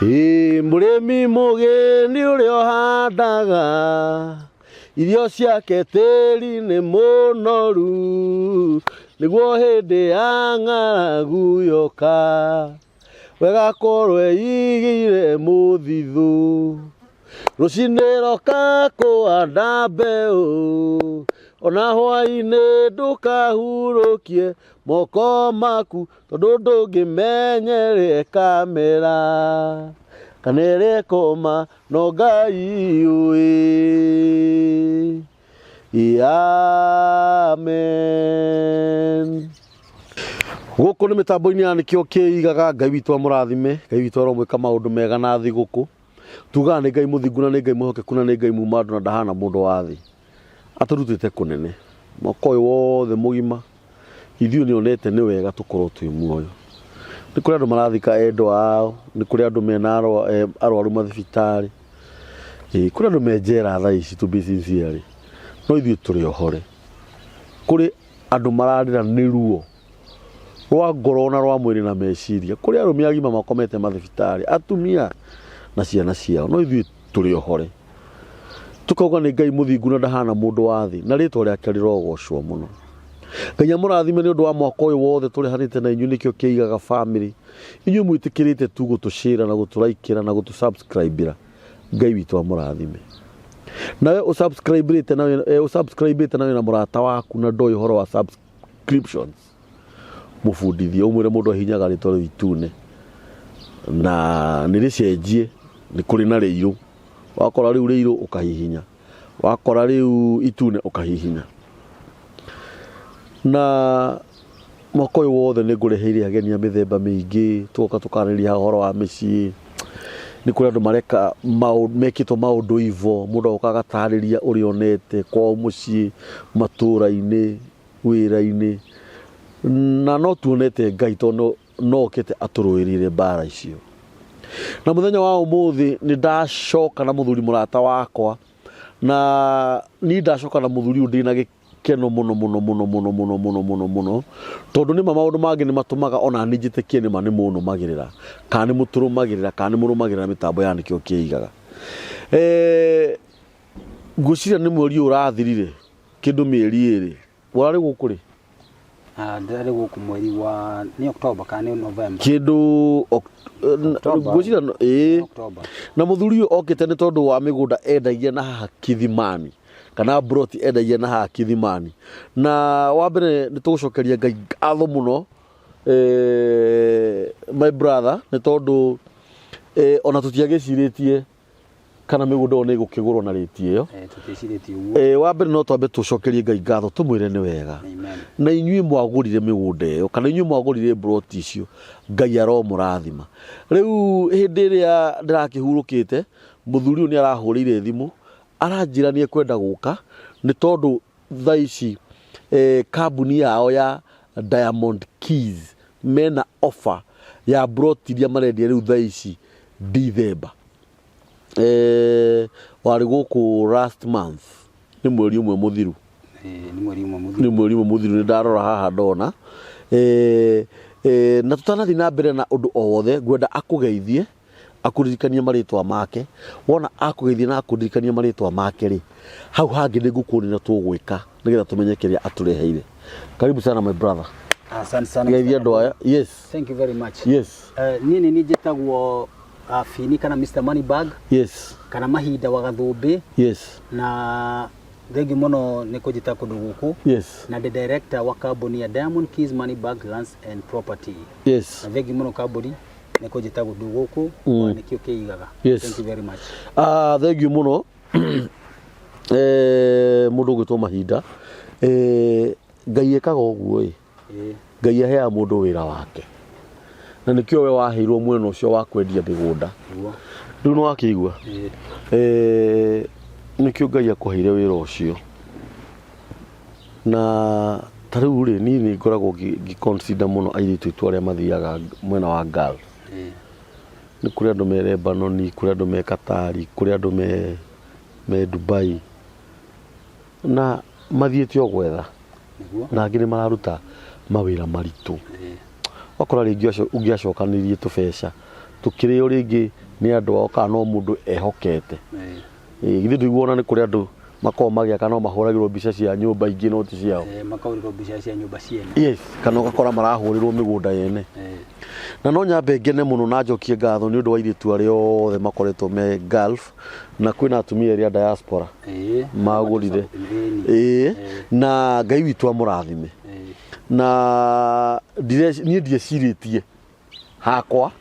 Murimi mugeni uria handaga irio ciake tĩri-inĩ mũnoru nĩguo hĩndĩ ya ng'aragu yoka wegakorwo eigĩire mũthithũ rũcinĩ roka kũhanda mbeũ ona hwaĩ-inĩ ndũkahurũkie moko maku tondũ ndũngĩmenyerera kamera kana ĩrĩa ĩkoma no Ngai ũĩ. Amen. Gũkũ nĩ mĩtambo-inĩ ya nĩkĩo kĩigaga. Ngai witũ amũrathime, Ngai witũ aromwĩka maũndũ mega na thĩ gũkũ. Tugaga nĩ Ngai mũthingu na nĩ Ngai mũhokeku na nĩ Ngai muma andũ na ndahana mũndũ wa thĩ. Atũrutĩte kũnene mwaka ũyũ wothe mũgima ithuĩ nĩonete nĩ wega tũkorwo twĩ muoyo. Nĩ kũrĩ andũ marathika endwa ao, nĩ kũrĩ andũ mena arwaru mathibitarĩ, kũrĩ andũ me njera thaa ici to be sincere, no ithuĩ tũrĩ ohore. Kũrĩ andũ mararĩra nĩ ruo rwa ngoro na rwa mwĩrĩ na meciria, kũrĩ arũme agima makomete mathibitarĩ, atumia na ciana ciao, no ithuĩ tũrĩ ohore. Tukauga nĩ Ngai mũthingu na ndahana mũndũ wa thĩ na rĩtwa rĩake rĩrogocwo mũno. Ngai amũrathime nĩ ũndũ wa mwaka ũyũ wothe tũrehanĩte na inyuĩ nĩkĩo kĩigaga family. Inyuĩ mwĩtĩkĩrĩte tu gũtũshare na gũtũlaikĩra na gũtũsubscribera. Ngai witũ amũrathime. Nawe ũsubscribĩte nawe na mũrata waku na ndoĩ ũhoro wa subscriptions. Mũbundithie ũmwĩre mũndũ ahinyaga rĩtwa rĩu itune na nĩrĩcenjie, nĩ kũrĩ na rĩirũ. Wakora rĩu rĩirũ ũkahihinya, wakora rĩu itune ũkahihinya. Na mwaka ũyũ wothe nĩ ngũreheire ageni a mĩthemba mĩingĩ, tũgoka tũkaarĩrĩria ũhoro wa mĩciĩ. Nĩ kũrĩ andũ mareka mekĩtwo maũndũ ivo, mũndũ agoka agatarĩria ũrĩa onete kwao mũciĩ, matũũra-inĩ, wĩra-inĩ, na no tuonete Ngai tondũ no okĩte atũrũĩrĩre mbara icio. Na mũthenya wa ũmũthĩ nĩ ndacoka na mũthuri mũrata wakwa, na ni ndacoka na mũthuri ũyũ ndĩna gĩkeno mũno tondũ nĩma maũndũ mangĩ nĩ matũmaga ona niĩ njĩtĩkie nĩma nĩ mũnũmagĩrĩra kana nĩ mũtũrũmagĩrĩra kana nĩ mũrũmagĩrĩra mĩtambo ya nĩkĩo kĩigaga. Ngwĩciria nĩ mweri ũrathirire kĩndũ mĩeri ĩrĩ, warĩ gũkũ rĩ? Ndĩrarĩ gũkũ mweri wa nĩ October kana nĩ November, kĩndũ ngwĩciria October. Na mũthuri ũyũ okĩte nĩ tondũ wa mĩgũnda endagia na haha Kithimani kana broti endagia na haha Kithimani, na wa mbere nĩ tũgũcokeria Ngai ngatho mũno my brother, nĩ tondũ ona tũtiagĩcirĩtie kana mĩgũnda ĩyo nĩ ĩgũkĩgũrwo na rĩti ĩyo. Wa mbere no twambe tũcokerie Ngai ngatho tũmwĩre nĩ wega. Na inyuĩ mwagũrire mĩgũnda ĩyo kana inyuĩ mwagũrire broti icio, Ngai aromũrathima. Rĩu hĩndĩ ĩrĩa ndĩrakĩhurũkĩte mũthuri ũyũ nĩ arahũrĩire thimũ aranjĩra nĩ ekwenda gũka nĩ tondũ thaa ici kambuni yao ya Diamond Keys mena offer ya broti iria marendia rĩu thaa ici December. Warĩ gũkũ last month, nĩ mweri ũmwe mũthiru, nĩ mweri ũmwe mũthiru nĩ ndarora haha ndona. Na tũtanathiĩ na mbere na ũndũ o wothe, ngwenda akũgeithie akũririkanie marĩtwa make. Wona akũgeithie na akũririkanie marĩtwa make rĩ, hau hangĩ nĩ ngũkuonia tũgwĩka nĩgetha tũmenye kĩrĩa atũreheire. Karibu sana my brother. Asante sana. Geithia andũ aya. Yes. Thank you very much. Yes. Niĩ nĩ njĩtagwo Fini kana Mr Moneybag. Yes. Kana mahinda wa Gathũmbĩ. Yes. Na thengi mũno nĩ kũnjĩta kũndũ gũkũ. Yes. Na the director wa kambuni ya Diamond Keys Moneybag Lands and Property. Yes. Na thengi mũno kambuni nĩ kũnjĩta kũndũ gũkũ nĩkĩo kĩigaga. Yes. Thank you very much. Thank you mũno. Mũndũ ũgwĩtwo mahinda. Ngai ekaga ũguo ĩ. Ngai aheaga mũndũ wĩra wake. Na nĩkĩo we waheirwo mwena ũcio wa kwendia mĩgũnda. Rĩu nĩ wakĩigua. Nĩkĩo Ngai akũheire wĩra ũcio. Na ta rĩu rĩ niĩ nĩ ngoragwo ngĩ-consider mũno airĩtu aitũ arĩa mathiaga mwena wa Gulf. Nĩ kũrĩ andũ me Lebanon, kũrĩ andũ me Qatar, kũrĩ andũ me Dubai. Na mathiĩte o gwetha. Na angĩ nĩ mararuta mawĩra maritũ. Wakora rĩngĩ ũngĩacokanĩrie tũbeca tũkĩrĩo rĩngĩ ni andu oka no mundu ehokete githĩ ndĩguona nĩ kũrĩ andũ makoragwo magĩaka no mahũragĩrwo mbica cia nyũmba ingĩ no ti ciao makahũrĩrwo mbica cia nyũmba ciene yes kana ũgakora marahũrĩrwo mĩgũnda yene na no nyambe ngene mũno na njokie ngatho nĩ ũndũ wa airĩtu arĩa othe makoretwo me Gulf na kwĩna atumia arĩa diaspora magũrire na Ngai witũ amũrathime na niĩ ndiecirĩtie hakwa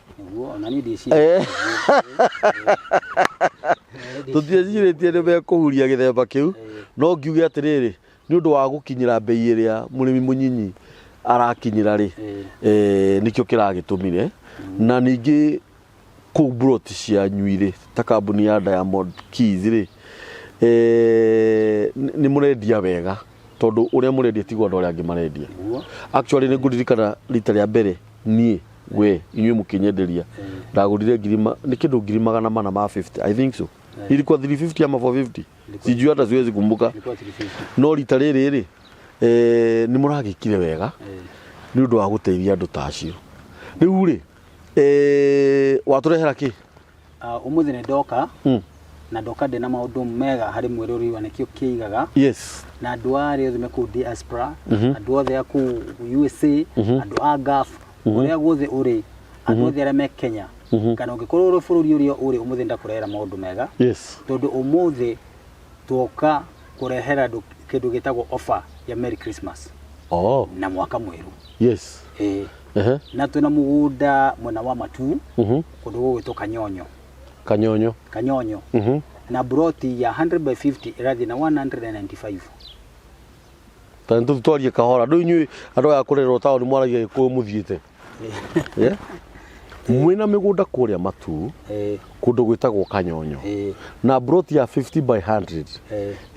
tũtiecirĩtie nĩ mekũhuria gĩthemba kĩu no ngiuge atĩrĩrĩ nĩ ũndũ wa gũkinyĩra Mbei ĩrĩa mũrĩmi mũnyinyi arakinyĩra rĩ nĩkĩo kĩragĩtũmire na ningĩ kũu broti cia nyuirĩ ta kambuni ya Diamond Keys rĩ nĩ mũrendia wega tondũ ũrĩa mũrendia tiguo andũ arĩa angĩ marendia actually nĩ ngũririkana rita rĩa mbere niĩ we inyuĩ mũkĩnyenderia ndagũrire nĩ kĩndũ 450 I think so ilikuwa 350 ama 450 sijui hata siwezi kumbuka no rita rĩrĩ rĩ nĩ mũragĩkire wega nĩ ũndũ wa gũteithia andũ ta acio rĩu rĩ watũrehera kĩ ũmũthĩ nĩ ndoka na ndoka ndĩ na maũndũ mega harĩ mwĩrori wa nĩkĩo kĩigaga yes na andũ arĩa othe mekũu diaspora andũ othe a kũu USA andũ a Gulf ũrĩa guothe ũrĩ andũ othe arĩa me Kenya kana ũngĩkorwo ũrĩ bũrũri ũrĩa ũrĩ ũmũthĩ ndakũrehera maũndũ mega yes tondũ ũmũthĩ tuoka kũrehera andũ kĩndũ gĩtagwo offer ya Merry Christmas na mwaka mwerũ yes na twĩna mũgũnda mwena wa Matu kũndũ gũgwĩtwo Kanyonyo na broti ya 100 by 50 ĩrathiĩ na 195 tani tũtwarie Kahora ndũ inyuĩ andũ aya kũrerwo taũni mwaragia Gĩkũyũ mũthiĩte mwĩna mĩgũnda kũrĩa Matu kũndũ gwĩtagwo Kanyonyo na broti ya 50 by 100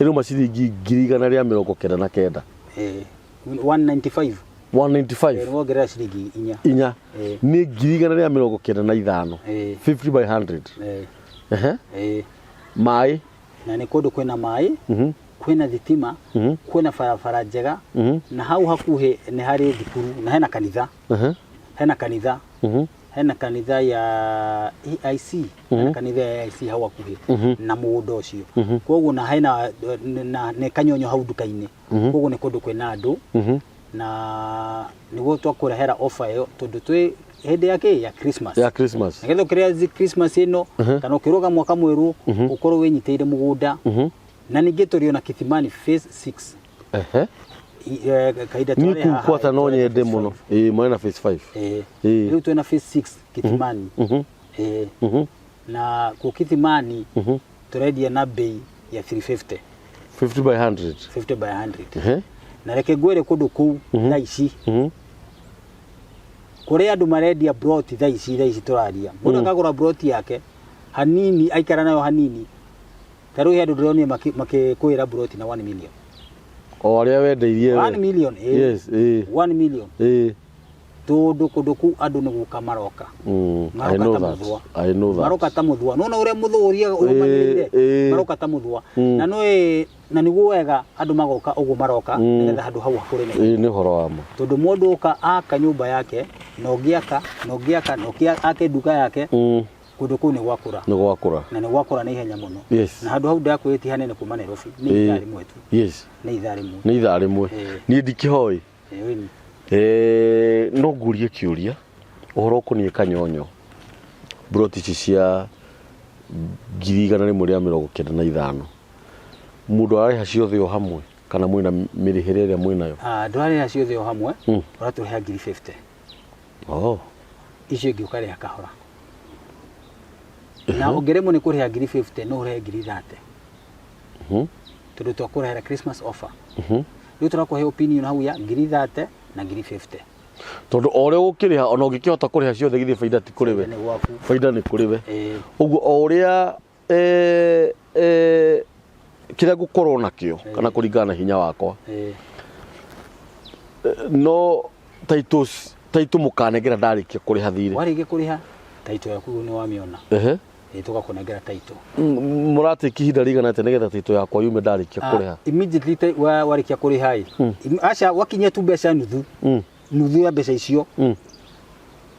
ĩruma ciringi 199 195 195 ciringi inya nĩ 195 50 by 100 maĩ na nĩ kũndũ kwĩna maĩ kwĩna thitima kwĩna barabara njega na hau hakuhĩ nĩ harĩ thukuru na hena kanitha ya EIC kanitha ya EIC hau hakuhĩ na mũgũnda ũcio koguo na hena nĩ Kanyonyo hau nduka-inĩ koguo nĩ kũndũ kwĩna andũ na nĩguo twakũrehera offer ĩyo tondũ twĩ hĩndĩ ya Christmas nĩgetha ũkĩrĩa Christmas ĩno kana ũkĩroga mwaka mwerũ ũkorwo wĩnyitĩire mũgũnda na ningĩ tũrĩ na Kithimani phase 6 kaida tũrĩ haha kwata no nyende mũno mwena phase 5 rĩu twĩna phase 6 Kithimani na ku Kithimani tũrendia na bei ya 350 50 by 100 na reke ngwĩre kũndũ kũu thaa ici kũrĩa andũ marendia broti thaa ici tũraria mũndũ akagũra broti yake hanini aikara nayo hanini tarũ andũ ndĩronire makĩkwĩra broti na 1 million o arĩa wendeirie 1 million yes 1 million tondũ kũndũ kũu andũ nĩ gũka maroka I know that maroka ta mũthwa nona ũrĩa mũthũria ũrũmanĩrĩire maroka ta mũthwa na nĩguo wega andũ magoka ũguo maroka nĩgetha handũ hau hakũrĩ nĩ ũhoro wa ma tondũ mũndũ oka aka nyũmba yake na ũngĩaka ake nduka yake kũndũ kũu nĩ gwakũra na nĩ gwakũra na ihenya mũno na handũ hau ndakwĩti hanene kuma Nairobi nĩ ithaa rĩmwe tu nĩ ithaa rĩmwe niĩ ndikĩhoĩ no ngũrie kĩũria ũhoro ũkoniĩ Kanyonyo broti cia 195 mũndũ ararĩha ciothe o hamwe kana mwĩna mĩrĩhĩre ĩrĩa mwĩnayo ndũrarĩha ciothe o hamwe ũratũrĩha 50 icio ingĩ ũkarĩha kahora na ũngĩremwo nĩ kũrĩha 50 no ũrĩhe 30 tondũ twakũrehera Christmas offer rĩu tũrakũhe opinion hau ya 30 na 50 tondũ o ũrĩa ũkĩrĩha ona ũngĩkĩhota kũrĩha ciothe githĩ faida ti kũrĩ we faida nĩ kũrĩ we ũguo o ũrĩa kĩrĩa ngũkorwo nakĩo kana kũringana na hinya wakwa no taitũ mũkanengera ndarĩkia kũrĩha thirĩ warĩkia kũrĩha taitũ yaku nĩ wamĩona tũgakũnengera taitũ mũratĩki ihinda rĩigana atĩa nĩgetha taitũ yakwa yume ndarĩkia kũrĩha immediately warĩkia kũrĩha aca wakinyia tu mbeca nuthu ya mbeca icio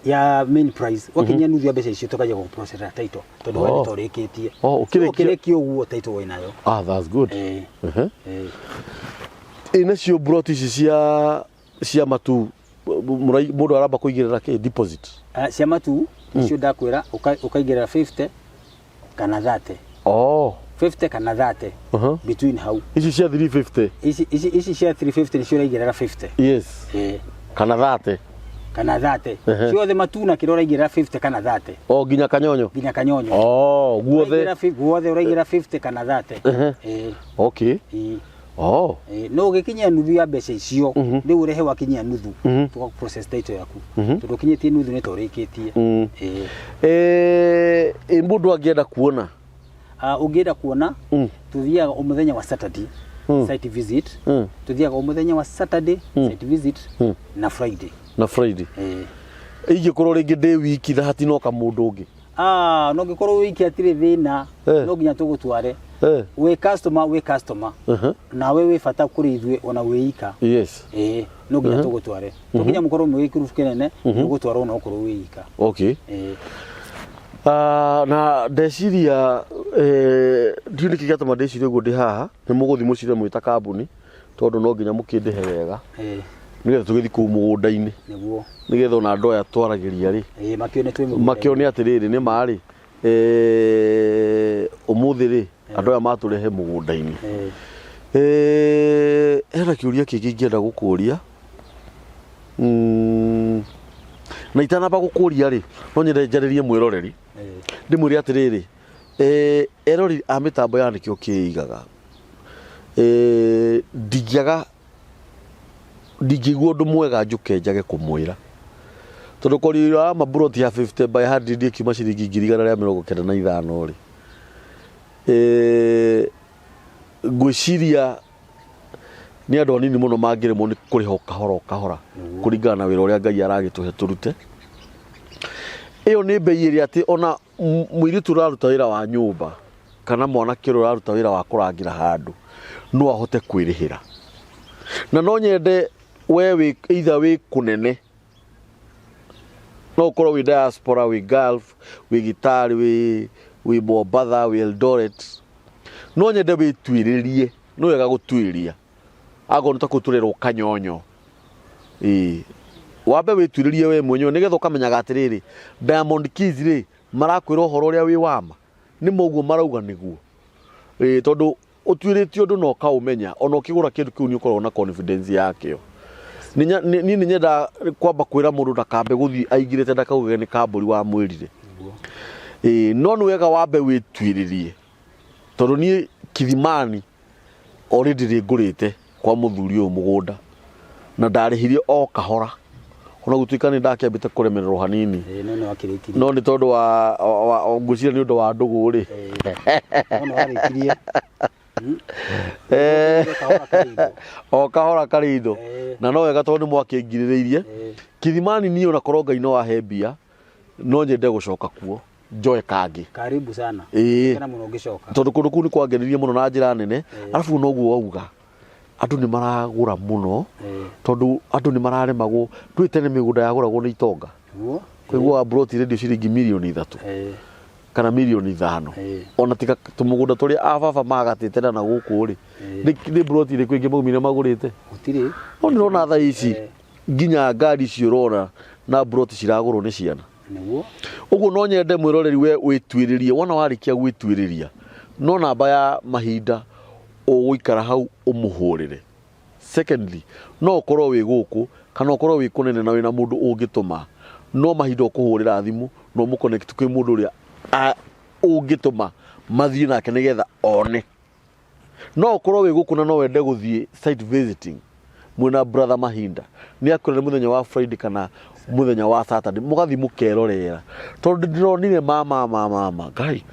ya main price wakinya nuthu ya mbeca icio tukaja ku process title tondu wale toreketie ukireki uguo title winayo that's good inacio brought ici cia matu mundu aramba kuigirira ki deposit cia matu icio ndakwira ukaigirira 50 kana 30 50 kana 30 between how ici cia 350 ici cia 350 nicio uraigirira 50 yes kana 30 kana 30 ciothe matuna kirora igira 50 kana 30 nginya kanyonyo guothe uraigira 50 kana 30 okay no ugikinya nuthu ya mbeca icio ndi urehe wakinya nuthu tuka process title yaku tondu kinyetie nuthu ni torikitie mundu angienda kuona ungienda kuona tuthiaga umuthenya wa Saturday site visit tuthiaga umuthenya wa Saturday site visit na Friday igikorwo ringi ndi wiki thati no ka mundu ungi no gikorwo wiki atire thina no ginya tugutware we customer na we fata kuri ithwe ona weika yes no ginya tugutware tukinya mukorwo mwikirufu kinene tugutwara ona ukorwo weika okay na ndeciria ndiuni kigatuma ndeciria guo ndi haha ni muguthi mucire mwita kambuni tondu no nginya mukindihe wega nigetha tugithi ku mugunda-ini niguo nigetha ona andu aya twaragiria ri makione atiriri ni mari umuthi ri andu aya maturehe mugunda-ini era kiuria kingi ngienda gukuria na itanamba gukuria ri no nyende njaririe mwiroreri ndimwire atiriri erori a mitambo ya nikio kiigaga ndingigua undu mwega njuke njage kumwira tondu korira maburoti ya 50 by 100 ikiuma ciringi 195 ri ngwiciria ni andu anini muno mangiremwo ni kuriha Okahora kuringana na wira uria Ngai aragituhe turute iyo ni mbei iri ati ona mwiritu raruta wira wa nyumba kana mwanake raruta wira wa kurangira handu no ahote kwirihira na no nyende we either we kunene no ukorwo wi diaspora wi Gulf wi Gitari wi Mombasa wi Eldoret no nyende witwiririe no wega gutwiria ago ntakuturerwo kanyonyo wabe witwiririe we mwenyewe nigetha ukamenyaga atiriri Diamond Keys ri marakwira uhoro uria wi wama ni moguo marauga niguo tondu utwiritie undu no kaumenya ona ukigura kindu kiu ni ukorwo na confidence yakio ni nyenda kwamba kwira mundu ndakambe guthi aigirite ndakauge ni kamburi wa mwirire no ni wega wabe witwiririe tondu ni Kithimani already ri ngurite kwa muthuri uyu mugunda na ndarihirie Okahora ona gutuika ni ndakiambite kuremererwo hanini no ni tondu wa ngucira ni undu wa ndugu ri ona warikirie Okahora karindo na no wega tondu mwakingiririirie Kithimani ni ona koronga ino wa hebia no nyende gucoka kuo njoe kangi karibu sana kana muno ngicoka tondu kundu kuu ni kwangenirie muno na njira nene alafu no guo auga andu ni maragura muno tondu andu ni mararemagwo twitene migunda yaguragwo ni itonga kwigwa broti radio ciringi milioni 3 kana milioni 5 ona tika tumugunda turi ababa magatite na guku ri ni broti ri kwingi maumire magurite utiri oni rona tha ici nginya ngari ciurona na broti ciragurwo ni ciana niguo uguo no nyende mwiroreri we witwiririe wona warikia gwitwiriria no namba ya mahinda uguikara hau umuhurire secondly no ukorwo wi guku kana ukorwo wi kunene na wina mundu ungituma no mahinda ukuhurira thimu no mu connect kwi mundu uria ungituma mathii nake nigetha one no ukorwo wi guku na no wende guthie site visiting mwina brother mahinda ni akorere muthenya wa Friday kana muthenya wa Saturday mugathi mukerorera tondu ndironire mama ngai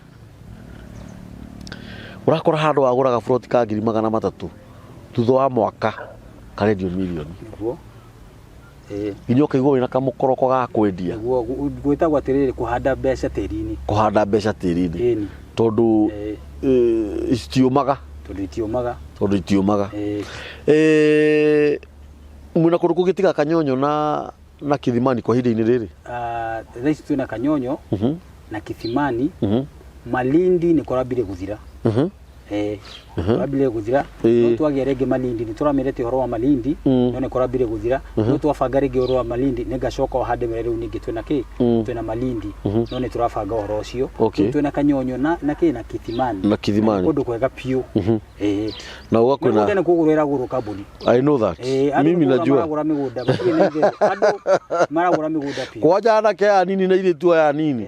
urakora handu waguraga front ka 300 thutha wa mwaka karedio milioni niguo inyoka igwo ina kamukoroko ga kwendia niguo gwitagwa atiriri kuhanda mbeca tiri-ini tondu istiumaga mwina kundu kugitiga kanyonyo na na Kithimani kwa hili riri? Thaici twina Kanyonyo na Kithimani. Malindi ni korabire guthira. Korabire guthira. No twagia rege Malindi ni turamirete horo wa Malindi no ne korabire guthira. No twabanga rege horo wa Malindi negacoka hande mere ningi twina ki twina Malindi no ne turabanga horo ucio. Twina Kanyonyo na Kithimani. Na Kithimani kundu kwega piu. Na ugakwina na ndene kugurira guru kabuni. I know that. Mimi najua maragura migunda andu maragura migunda piu kwa jana ke anini na ile tu ya nini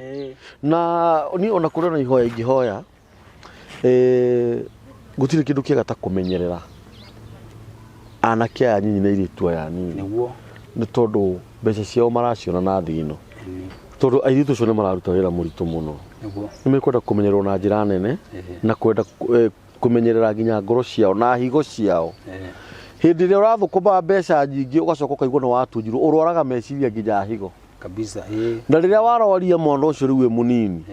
na ni ona kurona ihoya igihoya gutire kindu kiega ta kumenyerera anake anyinyi na ile tu ya nini niguo ni tondu mbeca ciao maraciona na thino tondu airitu cio ni mararuta wira muritu muno niguo nimekwenda kumenyererwo na njira nene na kwenda kumenyerera nginya ngoro ciao na higo ciao hindi ria urathukuma mbeca nyingi ugacoka ukaigua no watunjirwo urwaraga meciria nginya higo kabisa na riria waroria mwana ucio riu munini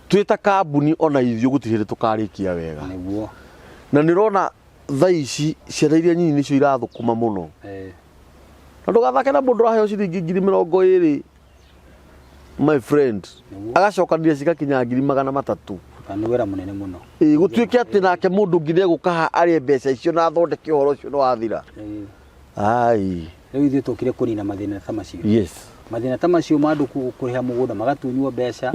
twita kambuni ona ithio gutihire tukarikia wega niguo na nirona thaici ciana iria nyinyi nicio irathukuma muno na ndugathake na mundu raheo ciringi 20,000 my friend agacokanire cigakinya 300,000 ni wira munene muno gutuike ati nake mundu ngine gukaha ari mbeca icio na thondeke horo ucio no wathira ai riu ithio tukire kunina mathina ta macio yes mathina ta macio mandu kuriha mugunda magatunywa mbeca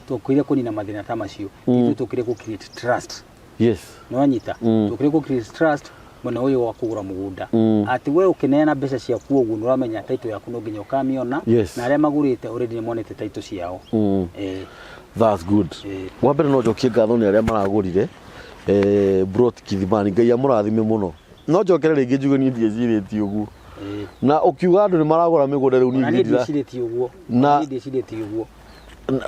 tukire kunina mathina ta macio ithio tukire ku create trust yes no anyita tukire ku create trust mwana uyu wa kugura mugunda ati we ukineana mbeca cia kuo guo nuramenya title yaku no nginya ukamiona na aria magurite already ni monete title ciao that's good wambere no njokie ngatho ni aria maragurire brought Kithimani ngai amurathime muno no njokere ringi njuge ni ndiecirĩtie uguo na ukiuga andu ni maragura migunda riu ni ndiecirĩtie uguo na ndiecirĩtie uguo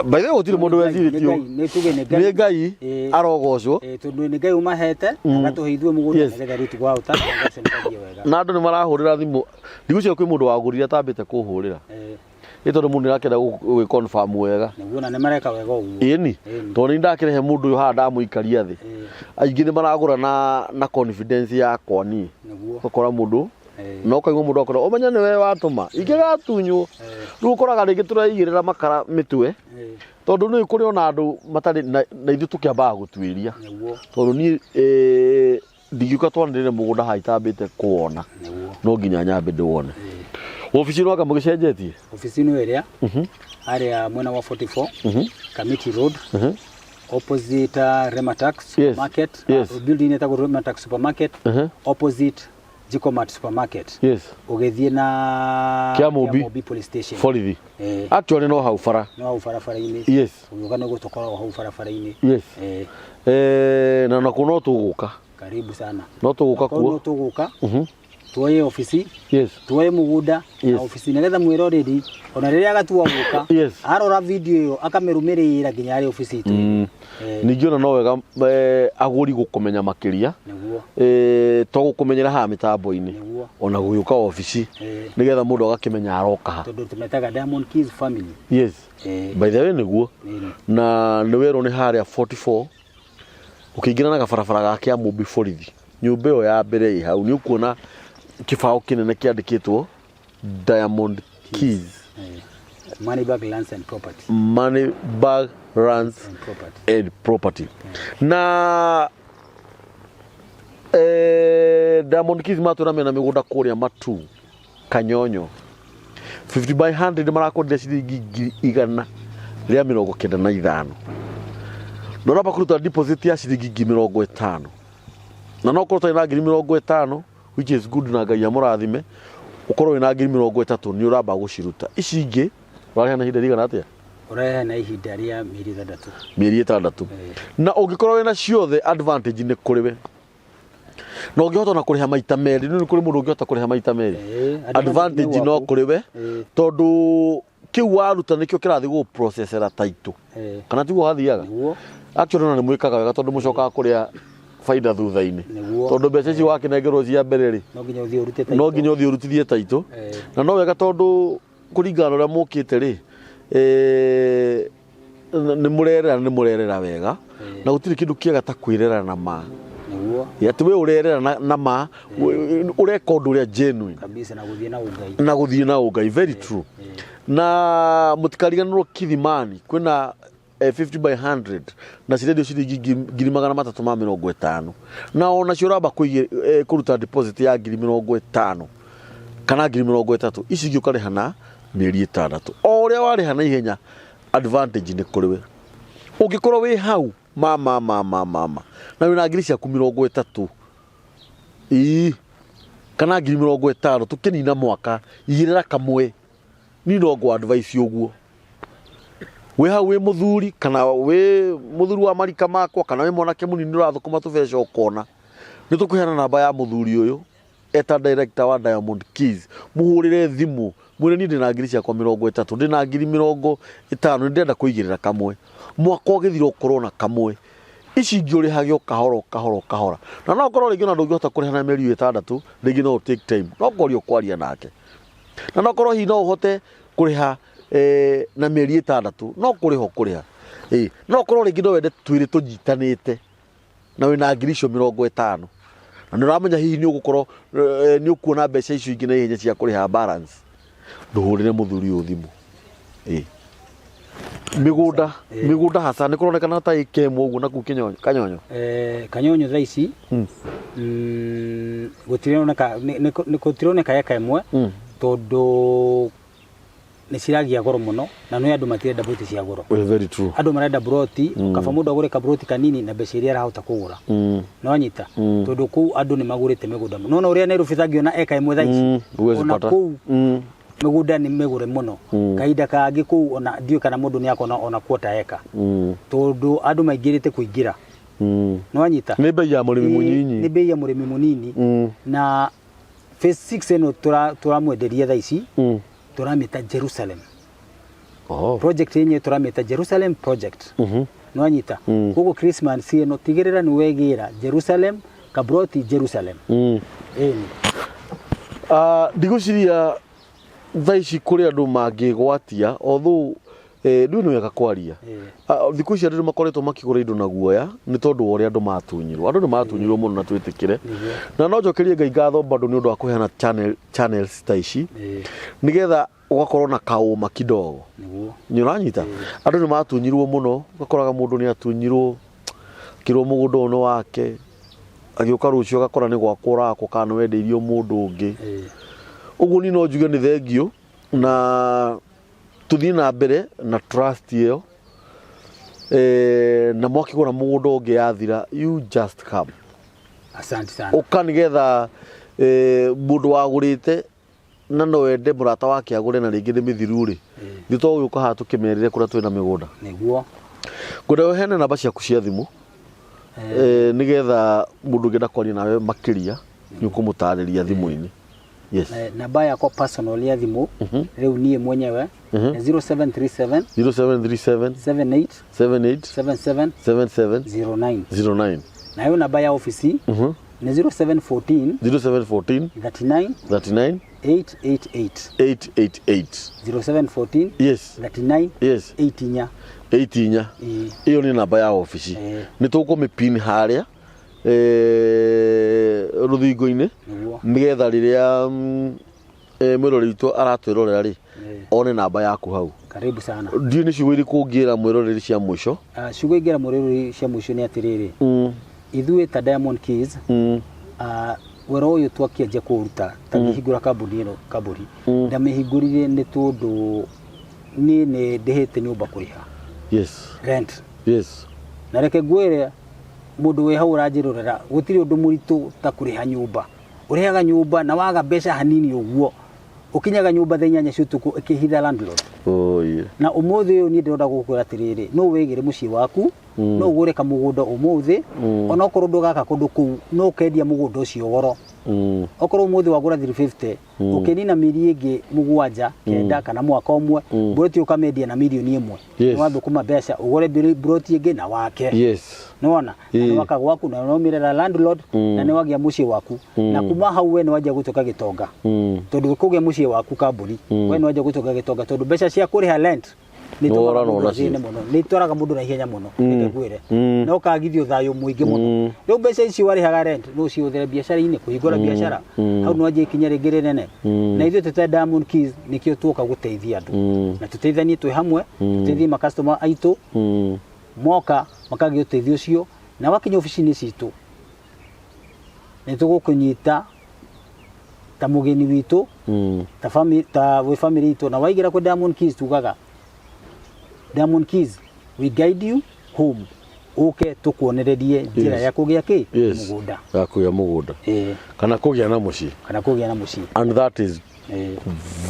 by the way gutire mundu wecirĩtio ni tuge ni ngai arogocwo tondu ni ngai umahete agatuheithwe mugunda nigetha ritu gwa utaka ngacenikagie wega na andu ni marahurira thimu ndigucio kwi mundu wagurire atambite kuhurira itondo mundu akenda gwi confirm wega niguo na ni mareka wega uguo ini tondu ni ndakirehe mundu uyu handa muikaria thi aingi ni maragura na confidence yakwa ni ukora mundu no kaigwa mundu akora umenya ni we watuma ingigatunywo riu ukoraga ringi turaigirira makara mitwe tondu ni kuri ona andu matari na ithu tukiambaga gutwiria tondu ni ndigiuka twanirire mugunda haitambite kuona no nginya nyambe ndiwone ofisi no kama gicenjetie ofisi no area area mwena wa 44 Committee Road opposite Rematax market building eta Rematax supermarket opposite Jikomat supermarket ugethie na Kiamobi police station Forithi actually no hau fara ini uga no gutokora hau fara ini na kuno tuguka karibu sana no tuguka kuo no tuguka tuoye ofisi tuoye mugunda na ofisi nigetha mwiro already ona riria agatua guka arora video iyo akamerumirira nginya ari ofisi itu ningiona no wega aguri gukumenya makiria to gukumenyera ha mitambo-ini ona guyuka ofisi nigetha mundu agakimenya aroka ha tondu tumetaga Diamond Keys family by the way niguo na ni wero ni haria 44 ukiingira na gabarabara ga Kiamobi Forithi nyumba yo ya mbere hau ni ukuona kibao kinene kiandikitwo Diamond Keys Money Bag Lands and Property and Property na Diamond Keys matuna mena migunda kuria matu Kanyonyo 50 by 100 marakodire ciringi 100 ria 95 no kuruta deposit ya ciringi 50 na no kuruta ina 50 which is good na ngai amurathime ukorwo ina 30 ni uramba guciruta ici ingi wari na hinda rigana atia urehe na ihinda ria mieri 6 na ungikorwo wina ciothe advantage ni kuriwe no ungihota na kuriha maita meri ni kuri mundu ungihota kuriha maita meri advantage no kuriwe tondu kiu waruta nikio kirathi gu processera title kana tiguo hathiaga actually no ni mwikaga wega tondu mucokaga kuria faida thutha-ini tondu mbeca ici wakinengerwo cia mbere ri no nginya uthie urutithie title na no wega tondu kuringana uria mukite ri ni murerera wega na gutiri kindu kiega ta kwirera na ma ya tuwe urerera na ma ureka undu uria genuine kabisa na guthie na ugai very true na mutikariganirwo Kithimani kwina 50 by 100 na ciredio ciringi 350 na ona cio ramba kuruta deposit ya 50 kana 30 ici ngiukareha na mieri 6 o uria wareha na ihenya advantage ni kuriwe ungikorwo wi hau mama na wina ngiri ciaku 30 kana 50 tukinina mwaka igirira kamwe ni no go advice uguo we hau we muthuri kana we muthuri wa marika makwa kana we mwanake munini urathukuma tubeca ukona ni tukuheana namba ya muthuri uyu eta director wa Diamond Keys muhurire thimu mwire ni ndina ngiri ciakwa 30 ndina ngiri 50 ndenda kuigirira kamwe mwaka ugithira ukorona kamwe ici ngiurihage Okahora na no korwo ringi na ndungihota kurihana meri 6 ringi no take time no korio kwaria nake na no korwo hi no uhote kuriha na meri 6 no kuriho kuriha no korwo ringi no wende twiri tunyitanite na wina ngiri 50 na ndiramenya hihi ni ugukorwo ni ukuona mbeca icio ingi na ihenya cia kuriha balance nduhurire muthuri uthimu migunda hasa ni kuronekana ta ikemwe uguo na ku kanyonyo tha ici gutironeka eka imwe tondu ni ciragia goro muno na no andu matirenda broti cia goro very true andu marenda broti kaba mundu agure ka broti kanini na mbeca iria arahota kugura no anyita tondu ku andu ni magurite migunda muno no uria Nairobi thagio na eka imwe tha ici ona ku migunda ni migure muno kaida kangi ku ona dio kana mundu ni akona ona kwota eka tondu andu maingirite kuingira no anyita ni bei ya murimi munyinyi ni bei ya murimi munini na phase 6 eno turamwenderia tha ici turamita Jerusalem project yenye turamita Jerusalem project no anyita kugo Christmas eno tigirira ni wegira Jerusalem kabroti Jerusalem ndiguciria thaici kuri andu mangigwatia although ndu no yaka kwaria thiku ici andu makoretwo makigura indo na guoya ni tondu ori andu matunyirwo andu ni matunyirwo muno na twitikire na no njokerie ngai ngatho bado ni undu wa kuheana channels ta ici nigetha ugakorwo na kauma kidogo ni uranyita andu ni matunyirwo muno ugakoraga mundu ni atunyirwo kirwo mugunda ono wake agioka rucio gakora ni gwakura ako kana wendeirio mundu ungi uguo ni no njuge ni thengio na tuthii na mbere na trust iyo na mwakigura mugunda ungi yathira you just come asante sana ukanigetha mundu wagurite na no wende murata wake agure na ringi ni mithiru ri thito uka ha tukimerire kuria twina migunda niguo ngunda hene namba ciaku cia thimu nigetha mundu ngenda kwaria nawe makiria ni ukumutariria thimu-ini yes namba yakwa personal ya thimu riu nie mwenyewe 0737 78 77 09 na hiyo namba ya ofisi ni 0714 39 888 0714 yes 39 yes 8 iyo ni namba ya ofisi ni tukumipin haria ruthingo-ini nigetha riria mwirori itu aratwirorera ri one namba yaku hau karibu sana ndio ni ciugo iriku ngira mwiroreri cia mwisho ciugo ingira mwiroreri cia mwisho ni atiriri ithuĩ ta Diamond Keys wera ũyũ twakianjia kũruta tangĩhingũra kambuni ĩno kaburi ndamĩhingũrire nĩ tondũ niĩ nĩ ndĩhĩte nyũmba kũrĩha rent na reke ngwĩre mũndũ wĩ hau ũranjĩrorera gũtirĩ ũndũ mũritũ ta kũrĩha nyũmba ũrĩhaga nyũmba na waga mbeca hanini ũguo ukinyaga nyũmba thaa 8 cia ũtukũ ĩkĩhitha landlord na ũmũthĩ ũyũ niĩ ndĩrenda gũkwĩra atĩrĩrĩ no wĩgĩre mũciĩ waku no ũgũre kamũgũnda ũmũthĩ ona okorwo ndũgaka kũndũ kũu no ũkendia mũgũnda ũcio goro okorwo ũmũthĩ wagũra 350 ũkĩnina mĩeri ĩngĩ 7 9 kana mwaka ũmwe broti ũkamendia na milioni 1 no wathũkũma mbeca ũgũre broti ĩngĩ na wake nona na waka gwaku na nomirera landlord na nĩ wagĩa mũciĩ waku na kuma hau we nĩ wajia gũtoka gĩtonga tondũ kũgĩa mũciĩ waku kambuni we nĩ wajia gũtoka gĩtonga tondũ mbeca cia kũrĩha rent nä itwaraga må ndå na ihenya må no ngwire no kagithio thayå må ingä må no rä u mbeca icio warĩhaga rent no cihũthĩre biacara-inĩ kũhingũra biacara hau no anjie ikinya rĩngĩ rĩnene na ithuĩ tũte Diamond Keys nĩkĩo tuoka gũteithia andũ na tũteithanie twĩ hamwe tũteithie ma customer aitũ moka makagĩa ũteithio ũcio na wakinya ofici-inĩ citũ nĩ tũgũkũnyita ta mũgeni witũ ta wĩ family itũ na waigĩra kwa Diamond Keys tugaga Diamond Keys we guide you home uke tukuonererie njĩra ya kũgĩa kĩ mũgũnda ya kũgĩa mũgũnda kana kũgĩa na mũciĩ and that is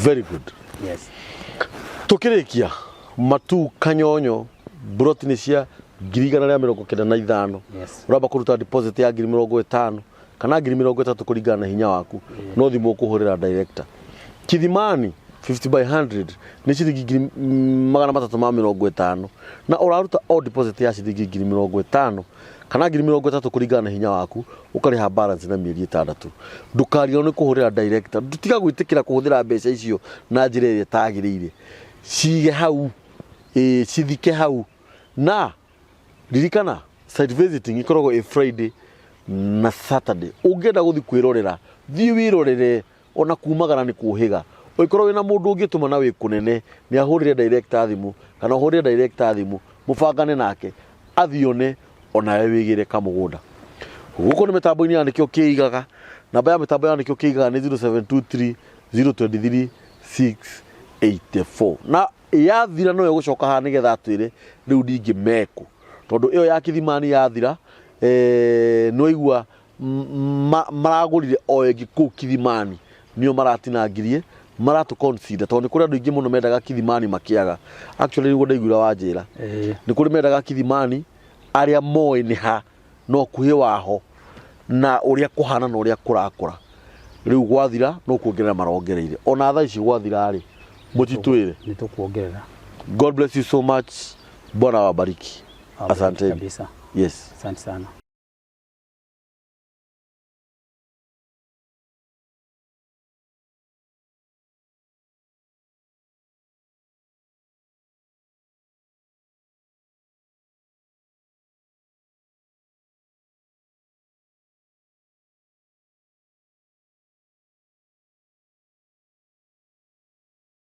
very good. Yes. Tukĩrĩkia matu kanyonyo broti nĩ cia 195 uramba kũruta deposit ya 50,000 kana 30,000 kũringana na hinya waku no thimũ kũhũrĩra director. Kithimani 50 by 100 nĩ ciringi 350 na ũraruta all deposit ya ciringi 50,000 kana 30,000 kũringana na hinya waku ũkarĩha balance na mĩeri 6. Ndũkario nĩ kũhũrĩra director, ndutiga gwĩtĩkĩra kũhũthĩra mbeca icio na njĩra ĩrĩa ĩtagĩrĩire. Cige hau cithike hau na ririkana site visiting ikoragwo Friday na Saturday. Ũngĩenda gũthiĩ kwĩrorera thiĩ wĩrorere ona kumagara nĩ kũhĩga. Ũkorwo wĩna mũndũ ũngĩtũma na wĩ kũnene nĩ ahũrĩre director thimũ kana ũhũrĩre director thimũ mũbangane nake athione ona we wĩgĩre kamũgũnda. Gũkũ nĩ mĩtambo-inĩ ya nĩkĩo kĩigaga. Namba ya mĩtambo ya nĩkĩo kĩigaga nĩ 0723 023 684 na yathira no gũcoka haha nĩgetha atwĩre rĩu ndingĩmekwo tondũ ĩyo ya Kithimani yathira no igua maragũrire o ĩngĩ kũu Kithimani nĩo maratinangirie maratu consider tondũ nĩ kũrĩ andũ aingĩ mũno mendaga Kithimani makĩaga. Actually nĩguo ndaiguire wa njĩra nĩ kũrĩ mendaga Kithimani arĩa moĩ nĩ ha no kuhĩ waho na ũrĩa kũhana na ũrĩa kũrakũra. Rĩu gwathira no kuongerera marongereire ona thaa ici gwathira rĩ mũtitwĩre nĩ tũkuongerera. God bless you so much. Bwana wabariki. Asante kabisa. Yes. Asante sana.